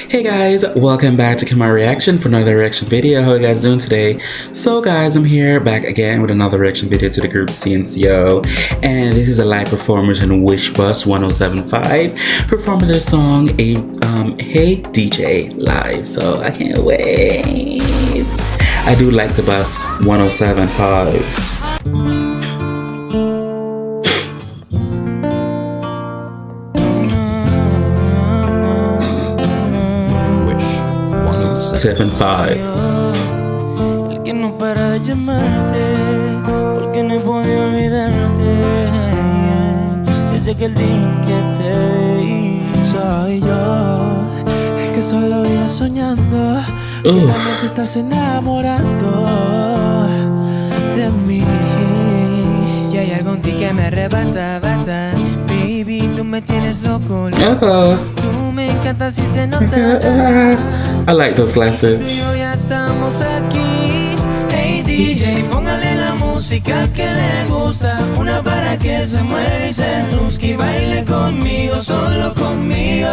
Hey guys, welcome back to my reaction for another reaction video. How are you guys doing today? So guys, I'm here back again with another reaction video to the group CNCO, and this is a live performance in Wish Bus 1075 performing their song Hey DJ live. So I can't wait. I do like the bus 1075. 75. El que no para de llamarte, porque no he podido olvidarte. Desde que el día en que te vi, soy yo, el que solo vive soñando, que también te estás enamorando de mí. Y hay algo en ti que me arrebata, bata. Baby, tú me tienes loco, loco. Tú me encantas y se nota. I like those glasses. Ya estamos aquí. Hey DJ, póngale la música que le gusta, una para que se mueva y se luzca y baile conmigo, solo conmigo.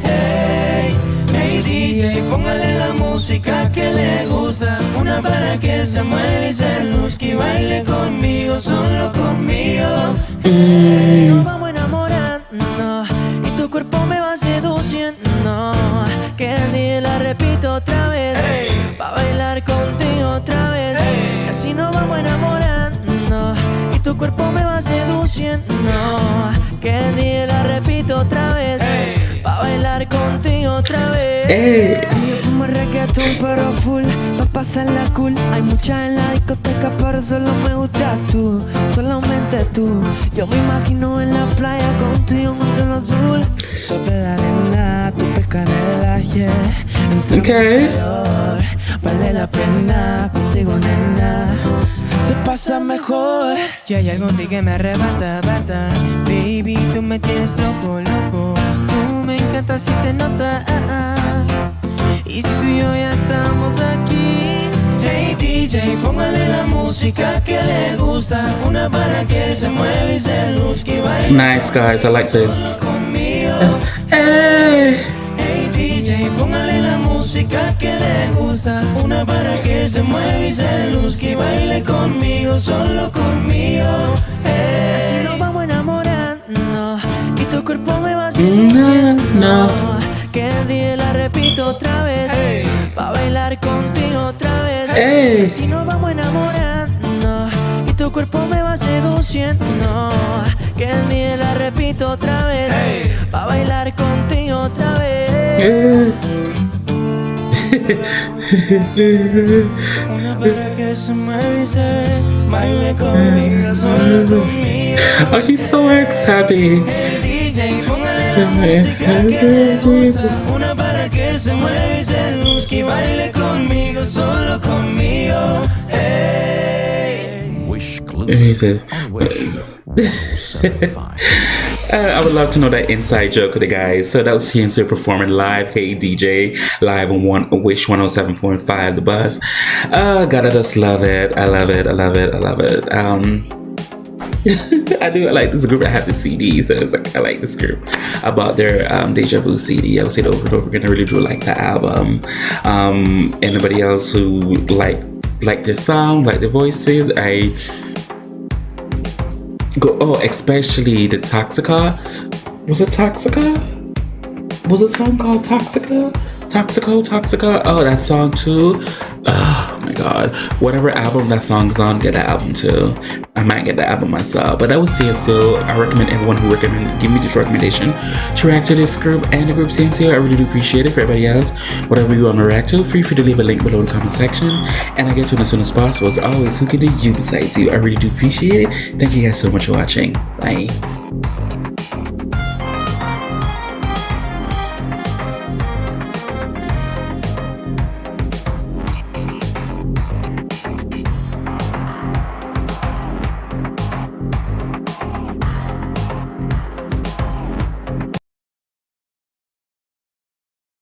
Hey, hey DJ, póngale la música que le gusta, una para que se mueva y se luzca y baile conmigo, solo conmigo. Si nos vamos enamorando y tu cuerpo me va seduciendo, que el día la repito otra vez, pa' bailar contigo otra vez. Así nos vamos enamorando y tu cuerpo me va seduciendo, que el día la repito otra vez, pa' bailar contigo otra vez. Yo como reggaetón pero full, pa' pasarla cool. Hay muchas en la discoteca pero solo me gusta tú, solamente tú. Yo me imagino en la playa contigo en un cielo azul, sobre la arena, tu pesca en el aire. Okay. Vale la pena contigo, nena, se pasa mejor. Y hay algo en ti que me arrebata, bata. Baby, tú me tienes loco, loco. Tú me encantas y se nota. Y si tú y yo ya estamos aquí. Hey DJ, póngale la música que le gusta, una para que se mueva y se luzca y baile. Nice guys, I like this. Conmigo. Hey. Hey DJ, póngale la música que le gusta, una para que se mueva y se luzca y baile conmigo, solo conmigo. Hey. Así nos vamos enamorando y tu cuerpo me va seduciendo, que el día la repito otra vez, pa' bailar contigo otra vez. Así nos vamos enamorando y tu cuerpo me va seduciendo, que el día la repito otra vez, pa' bailar contigo otra vez. Una para que se mueva y se baile conmigo, solo conmigo. Oh, he's so happy. El DJ, póngale la música que le gusta, una para que se mueva y se luzca y baile conmigo, solo conmigo. Hey. He says, I would love to know that inside joke of the guys. So that was TNC performing live Hey DJ live on Wish 107.5 the bus. God, I just love it. I love it. I love it. I love it. I like this group. I have the CD, so it's like I like this group. I bought their Deja Vu CD. I would say it over and over again. I really do like the album. Anybody else who like this song, like the voices, I go, especially the Toxica. Was it Toxica? Was the song called Toxica? Toxica. Oh, that song too. Oh my god. Whatever album that song's on, get that album too. I might get the album myself. But I would say so. I recommend everyone who give me this recommendation to react to this group and the group CNCO. I really do appreciate it. For everybody else, whatever you want to react to, feel free to leave a link below in the comment section. And I get to it as soon as possible. As always, who can do you besides you? I really do appreciate it. Thank you guys so much for watching. Bye.